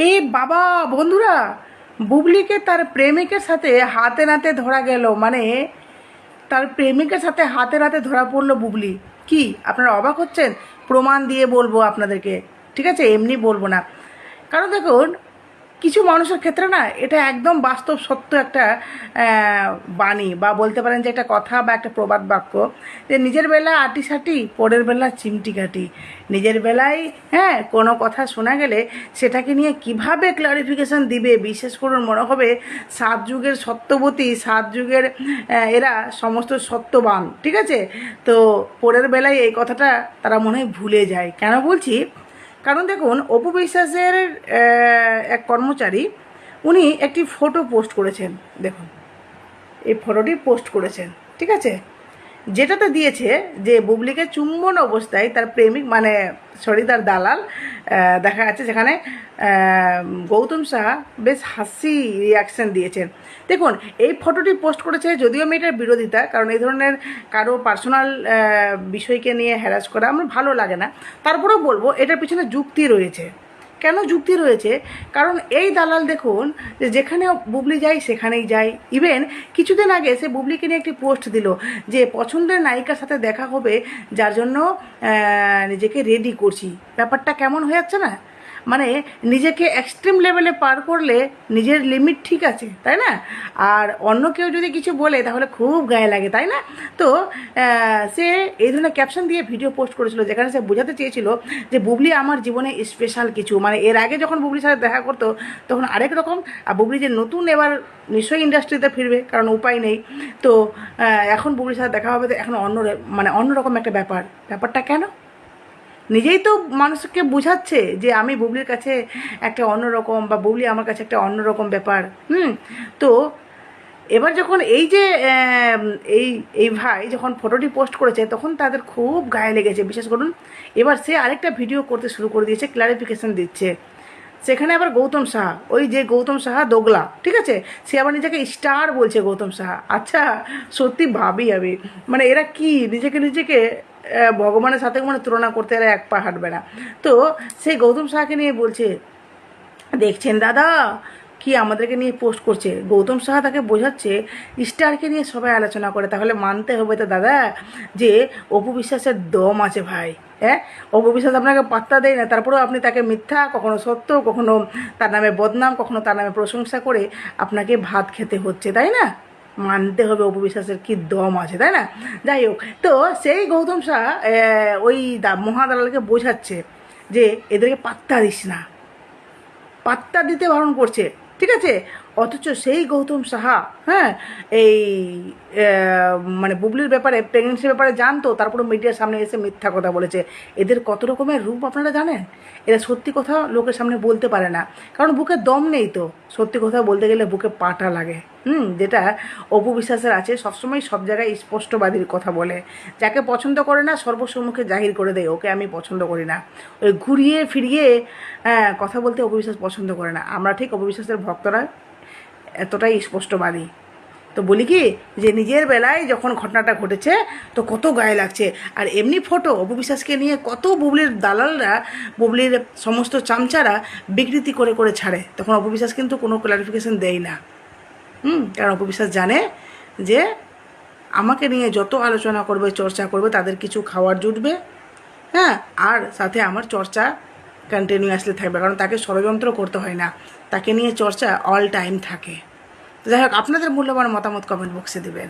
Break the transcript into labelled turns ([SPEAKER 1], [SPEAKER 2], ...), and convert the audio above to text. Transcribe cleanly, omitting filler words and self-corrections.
[SPEAKER 1] এ বাবা বন্ধুরা, বুবলিকে তার প্রেমিকের সাথে হাতে নাতে ধরা গেল। মানে তার প্রেমিকের সাথে হাতে নাতে ধরা পড়লো বুবলি। কি আপনারা অবাক হচ্ছেন? প্রমাণ দিয়ে বলবো আপনাদেরকে, ঠিক আছে? এমনি বলবো না। কারণ দেখুন, কিছু মানুষের ক্ষেত্রে না এটা একদম বাস্তব সত্য একটা বাণী, বা বলতে পারেন যে একটা কথা বা একটা প্রবাদ বাক্য, যে নিজের বেলা আটি সাটি, পরের বেলা চিমটি কাটি। নিজের বেলায় কোনো কথা শোনা গেলে সেটাকে নিয়ে কিভাবে ক্লারিফিকেশন দিবে, বিশেষ করুন মনে হবে সাত যুগের সত্যবতী, সাত যুগের এরা সমস্ত সত্যবান, ঠিক আছে? তো পরের বেলায় এই কথাটা তারা মনে হয় ভুলে যায়। কেন বলছি? কারণ দেখুন, অপু বিশ্বাসের এক কর্মচারী, উনি একটি ফটো পোস্ট করেছেন। দেখুন, এই ফটোটি পোস্ট করেছেন, ঠিক আছে? যেটাতে দিয়েছে যে বুবলিকে চুম্বন অবস্থায় তার প্রেমিক, মানে সরি তার দালাল দেখা যাচ্ছে, যেখানে গৌতম সাহা বেশ হাসি রিয়াকশান দিয়েছেন। দেখুন, এই ফটোটি পোস্ট করেছে, যদিও আমি এটার বিরোধিতা, কারণ এই ধরনের কারো পার্সোনাল বিষয়কে নিয়ে হ্যারাস করা আমার ভালো লাগে না। তারপরেও বলবো এটার পিছনে যুক্তি রয়েছে। কেন যুক্তি রয়েছে? কারণ এই দালাল দেখুন, যে যেখানে বুবলি যায় সেখানেই যায়। ইভেন কিছুদিন আগে সে বুবলিকে নিয়ে একটি পোস্ট দিল যে পছন্দের নায়িকার সাথে দেখা হবে, যার জন্য নিজেকে রেডি করছি। ব্যাপারটা কেমন হয়ে যাচ্ছে না? মানে নিজেকে এক্সট্রিম লেভেলে পার করলে নিজের লিমিট ঠিক আছে, তাই না? আর অন্য কেউ যদি কিছু বলে তাহলে খুব গায়ে লাগে, তাই না? তো সে এই ধরনের ক্যাপশন দিয়ে ভিডিও পোস্ট করেছিল, যেখানে সে বোঝাতে চেয়েছিল যে বুবলি আমার জীবনে স্পেশাল কিছু। মানে এর আগে যখন বুবলির সাথে দেখা করতো তখন আরেক রকম, আর বুবলি যে নতুন এবার নিশ্চয়ই ইন্ডাস্ট্রিতে ফিরবে, কারণ উপায় নেই। তো এখন বুবলির সাথে দেখা হবে, তো এখন অন্যরকম একটা ব্যাপারটা কেন? নিজেই তো মানুষকে বোঝাচ্ছে যে আমি বুবলির কাছে একটা অন্যরকম, বা বুবলি আমার কাছে একটা অন্যরকম ব্যাপার। তো এবার যখন এই যে এই এই ভাই যখন ফটোটি পোস্ট করেছে, তখন তাদের খুব গায়ে লেগেছে। বিশেষ করুন এবার সে আরেকটা ভিডিও করতে শুরু করে দিয়েছে, ক্লারিফিকেশন দিচ্ছে। সেখানে আবার গৌতম সাহা, ওই যে গৌতম সাহা দোগলা, ঠিক আছে? সে আবার নিজেকে স্টার বলছে গৌতম সাহা। আচ্ছা, সত্যি ভাবি আমি, মানে এরা কি নিজেকে ভগবানের সাথে মানে তুলনা করতে এরা এক পা হাঁটবে না। তো সেই গৌতম সাহাকে নিয়ে বলছে, দেখছেন দাদা কি আমাদেরকে নিয়ে পোস্ট করছে। গৌতম সাহা তাকে বোঝাচ্ছে স্টারকে নিয়ে সবাই আলোচনা করে, তাহলে মানতে হবে তো দাদা যে অপু বিশ্বাসের দম আছে ভাই। অপু বিশ্বাস আপনাকে পাত্তা দেয় না, তারপরেও আপনি তাকে মিথ্যা, কখনো সত্য, কখনো তার নামে বদনাম, কখনো তার নামে প্রশংসা করে আপনাকে ভাত খেতে হচ্ছে, তাই না? মানতে হবে অপু বিশ্বাসের কি দম আছে, তাই না? যাই হোক, তো সেই গৌতম সাহা ওই মহাদালালকে বোঝাচ্ছে যে এদেরকে পাত্তা দিস না, পাত্তা দিতে বারণ করছে, ঠিক আছে? অথচ সেই গৌতম সাহা এই মানে বুবলির ব্যাপারে, প্রেগনেন্সির ব্যাপারে জানতো, তারপরে মিডিয়ার সামনে এসে মিথ্যা কথা বলেছে। এদের কত রকমের রূপ আপনারা জানেন? এরা সত্যি কথা লোকের সামনে বলতে পারে না, কারণ বুকে দম নেই। তো সত্যি কথা বলতে গেলে বুকে পাটা লাগে। যেটা অপু বিশ্বাসের আছে, সবসময় সব জায়গায় স্পষ্টবাদীর কথা বলে। যাকে পছন্দ করে না সর্বসম্মুখে জাহির করে দেয়, ওকে আমি পছন্দ করি না। ওই ঘুরিয়ে ফিরিয়ে কথা বলতে অপু বিশ্বাস পছন্দ করে না। আমরা ঠিক অপু বিশ্বাসের ভক্তরা এতটাই স্পষ্টবাদী। তো বলি কি, যে নিজের বেলায় যখন ঘটনাটা ঘটেছে তো কত গায়ে লাগছে। আর এমনি ফটো অপু বিশ্বাসকে নিয়ে কত বুবলির দালালরা, বুবলির সমস্ত চামচারা বিকৃতি করে করে ছাড়ে, তখন অপু বিশ্বাস কিন্তু কোনো ক্লারিফিকেশন দেয় না। কারণ অপু বিশ্বাস জানে যে আমাকে নিয়ে যত আলোচনা করবে, চর্চা করবে, তাদের কিছু খাওয়ার জুটবে, আর সাথে আমার চর্চা কন্টিনিউয়াসলি থাকবে, কারণ তাকে ষড়যন্ত্র করতে হয় না, তাকে নিয়ে চর্চা অল টাইম থাকে। যাই হোক, আপনাদের মূল্যবান মতামত কমেন্ট বক্সে দেবেন।